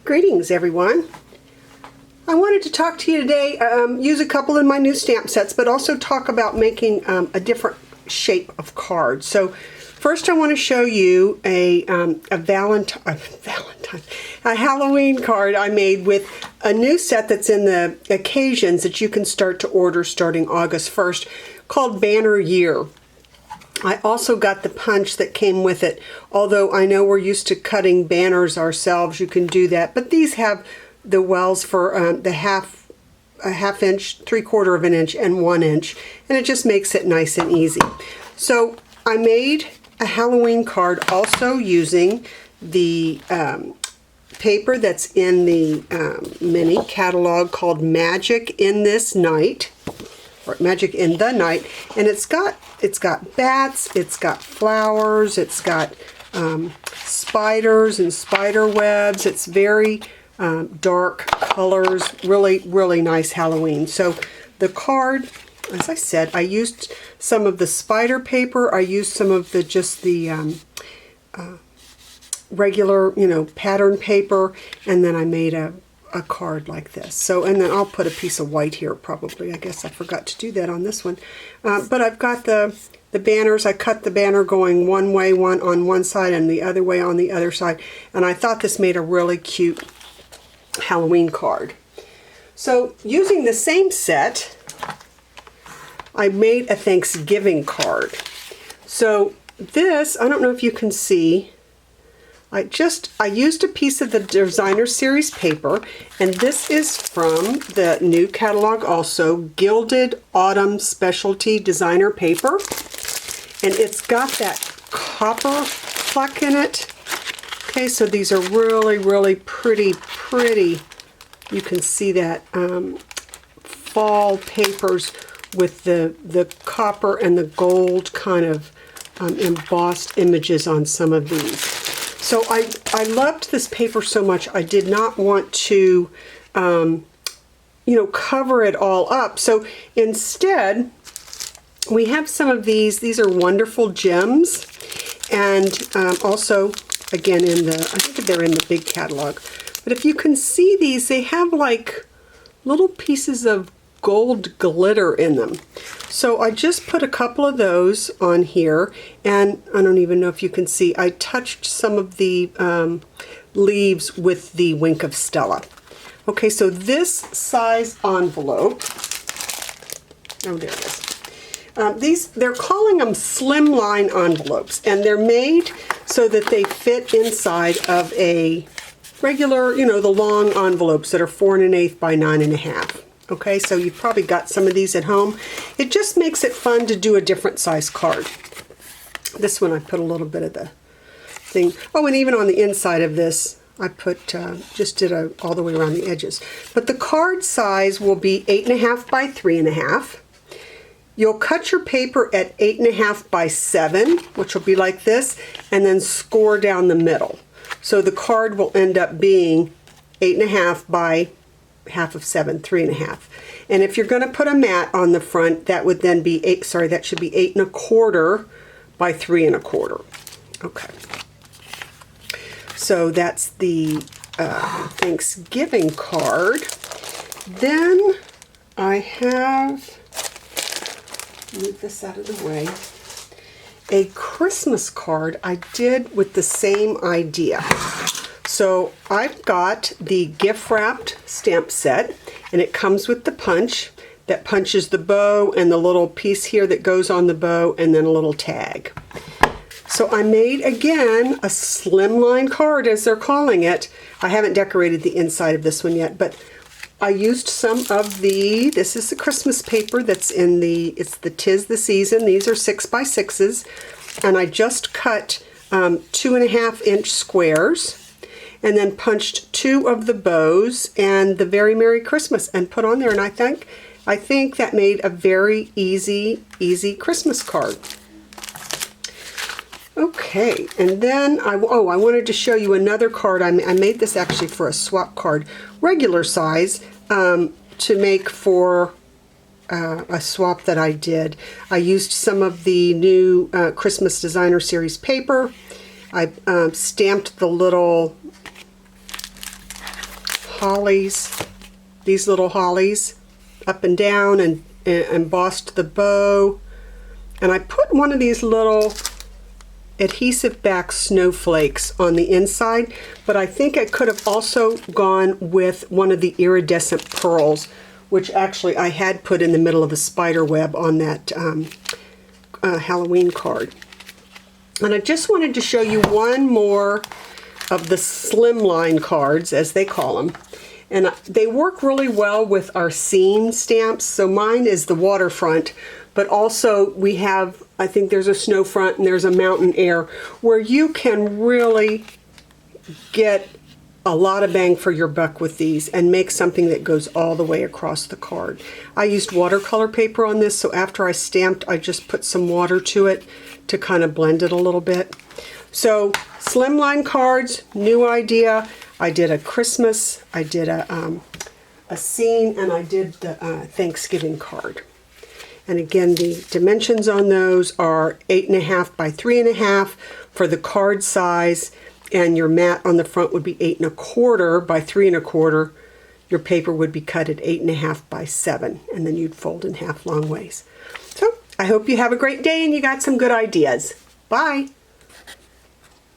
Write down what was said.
Greetings everyone. I wanted to talk to you today, use a couple of my new stamp sets, but also talk about making a different shape of card. So first I want to show you a Halloween card I made with a new set that's in the occasions that you can start to order starting August 1st called Banner Year. I also got the punch that came with it. Although I know we're used to cutting banners ourselves, you can do that. But these have the wells for a half inch, 3/4 of an inch, and 1 inch. And it just makes it nice and easy. So I made a Halloween card also using the paper that's in the mini catalog called Magic in This Night. Or Magic in the Night, and it's got bats, it's got flowers, it's got spiders and spider webs. It's very dark colors, really nice Halloween. So the card, as I said, I used some of the spider paper. I used some of the regular, pattern paper, and then I made a card like this. So, and then I'll put a piece of white here probably. I guess I forgot to do that on this one. But I've got the banners. I cut the banner going one way, one on one side, and the other way on the other side. And I thought this made a really cute Halloween card. So using the same set, I made a Thanksgiving card. So this, I don't know if you can see, I used a piece of the designer series paper, and this is from the new catalog also, Gilded Autumn Specialty Designer Paper. And it's got that copper fleck in it. Okay, so these are really pretty. You can see that fall papers with the copper and the gold kind of embossed images on some of these. So I loved this paper so much, I did not want to, cover it all up. So instead, we have some of these. These are wonderful gems. And also, again, I think they're in the big catalog. But if you can see these, they have like little pieces of gold glitter in them. So I just put a couple of those on here, and I don't even know if you can see, I touched some of the leaves with the Wink of Stella. Okay, so this size envelope, oh there it is. They're calling them Slimline envelopes, and they're made so that they fit inside of a regular, the long envelopes that are 4 1/8 by 9 1/2. Okay, so you've probably got some of these at home. It just makes it fun to do a different size card. This one I put a little bit of the thing. Oh, and even on the inside of this, I put, just did all the way around the edges. But the card size will be 8 1/2 by 3 1/2. You'll cut your paper at 8 1/2 by 7, which will be like this, and then score down the middle. So the card will end up being 8 1/2 by 1/2 of 7, 3 1/2. And if you're going to put a mat on the front, that would then be that should be 8 1/4 by 3 1/4. Okay. So that's the Thanksgiving card. Then I have, move this out of the way, a Christmas card I did with the same idea. So I've got the gift wrapped stamp set, and it comes with the punch that punches the bow and the little piece here that goes on the bow, and then a little tag. So I made, again, a slimline card, as they're calling it. I haven't decorated the inside of this one yet, but I used some of this is the Christmas paper that's in it's the 'Tis the Season. These are 6 by 6s, and I just cut 2 1/2 inch squares, and then punched 2 of the bows and the Very Merry Christmas and put on there, and I think that made a very easy Christmas card. Okay, and then I wanted to show you another card. I made this actually for a swap card, regular size, to make for a swap that I did. I used some of the new Christmas Designer Series paper. I stamped the little hollies, these little hollies, up and down, and embossed the bow. And I put one of these little adhesive back snowflakes on the inside, but I think I could have also gone with one of the iridescent pearls, which actually I had put in the middle of a spider web on that Halloween card. And I just wanted to show you one more of the Slimline cards, as they call them. And they work really well with our scene stamps. So mine is the waterfront, but also we have, I think there's a snow front and there's a mountain air, where you can really get a lot of bang for your buck with these and make something that goes all the way across the card. I used watercolor paper on this, so after I stamped, I just put some water to it to kind of blend it a little bit. So Slimline cards, new idea. I did a Christmas, I did a scene, and I did the Thanksgiving card. And again, the dimensions on those are 8.5 by 3.5 for the card size, and your mat on the front would be 8.25 by 3.25. Your paper would be cut at 8.5 by 7, and then you'd fold in half long ways. So I hope you have a great day and you got some good ideas. Bye.